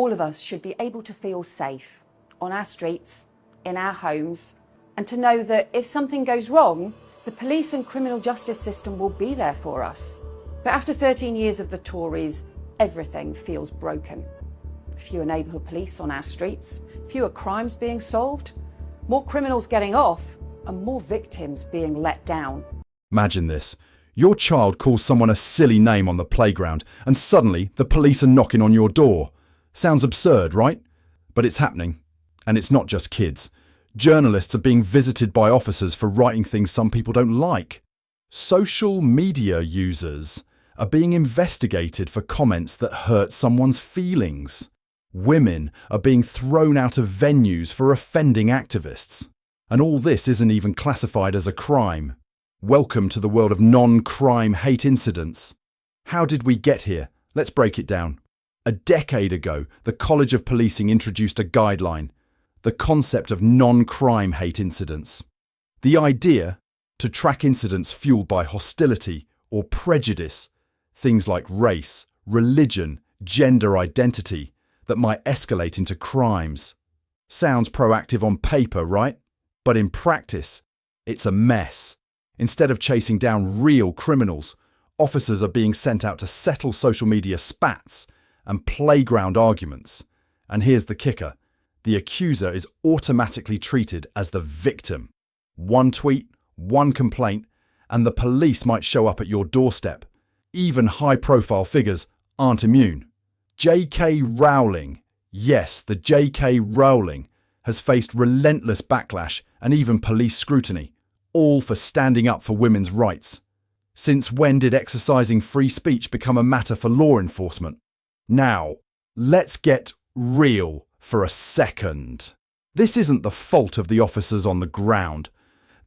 All of us should be able to feel safe on our streets, in our homes, and to know that if something goes wrong, the police and criminal justice system will be there for us. But after 13 years of the Tories, everything feels broken. Fewer neighbourhood police on our streets, fewer crimes being solved, more criminals getting off, and more victims being let down. Imagine this. Your child calls someone a silly name on the playground, and suddenly the police are knocking on your door. Sounds absurd, right? But it's happening. And it's not just kids. Journalists are being visited by officers for writing things some people don't like. Social media users are being investigated for comments that hurt someone's feelings. Women are being thrown out of venues for offending activists. And all this isn't even classified as a crime. Welcome to the world of non-crime hate incidents. How did we get here? Let's break it down. A decade ago, the College of Policing introduced a guideline, the concept of non-crime hate incidents. The idea to track incidents fueled by hostility or prejudice, things like race, religion, gender identity, that might escalate into crimes. Sounds proactive on paper, right? But in practice, it's a mess. Instead of chasing down real criminals, officers are being sent out to settle social media spats and playground arguments. And here's the kicker. The accuser is automatically treated as the victim. One tweet, one complaint, and the police might show up at your doorstep. Even high-profile figures aren't immune. J.K. Rowling, yes, the J.K. Rowling, has faced relentless backlash and even police scrutiny, all for standing up for women's rights. Since when did exercising free speech become a matter for law enforcement? Now, let's get real for a second. This isn't the fault of the officers on the ground.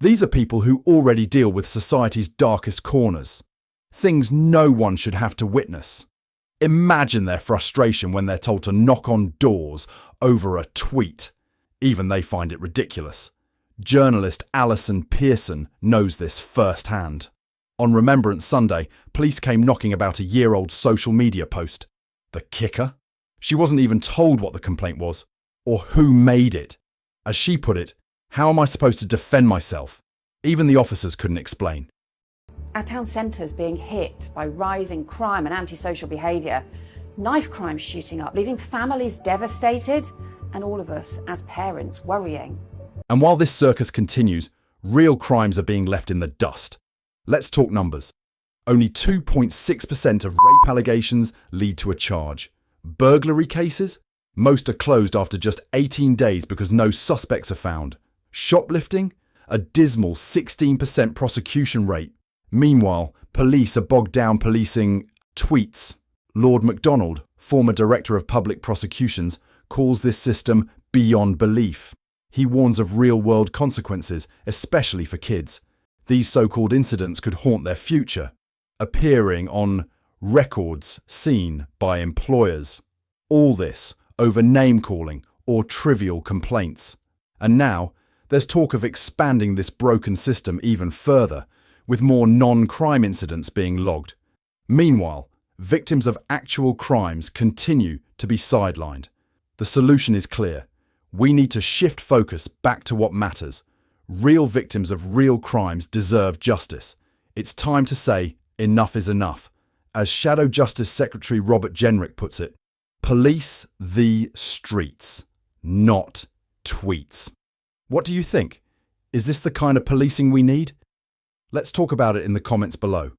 These are people who already deal with society's darkest corners. Things no one should have to witness. Imagine their frustration when they're told to knock on doors over a tweet. Even they find it ridiculous. Journalist Alison Pearson knows this firsthand. On Remembrance Sunday, police came knocking about a year-old social media post. The kicker? She wasn't even told what the complaint was, or who made it. As she put it, how am I supposed to defend myself? Even the officers couldn't explain. Our town centre's being hit by rising crime and antisocial behaviour, knife crime shooting up, leaving families devastated, and all of us as parents worrying. And while this circus continues, real crimes are being left in the dust. Let's talk numbers. Only 2.6% of rape allegations lead to a charge. Burglary cases? Most are closed after just 18 days because no suspects are found. Shoplifting? A dismal 16% prosecution rate. Meanwhile, police are bogged down policing tweets. Lord MacDonald, former Director of Public Prosecutions, calls this system beyond belief. He warns of real-world consequences, especially for kids. These so-called incidents could haunt their future, appearing on records seen by employers. All this over name-calling or trivial complaints. And now, there's talk of expanding this broken system even further, with more non-crime incidents being logged. Meanwhile, victims of actual crimes continue to be sidelined. The solution is clear. We need to shift focus back to what matters. Real victims of real crimes deserve justice. It's time to say, enough is enough. As Shadow Justice Secretary Robert Jenrick puts it, police the streets, not tweets. What do you think? Is this the kind of policing we need? Let's talk about it in the comments below.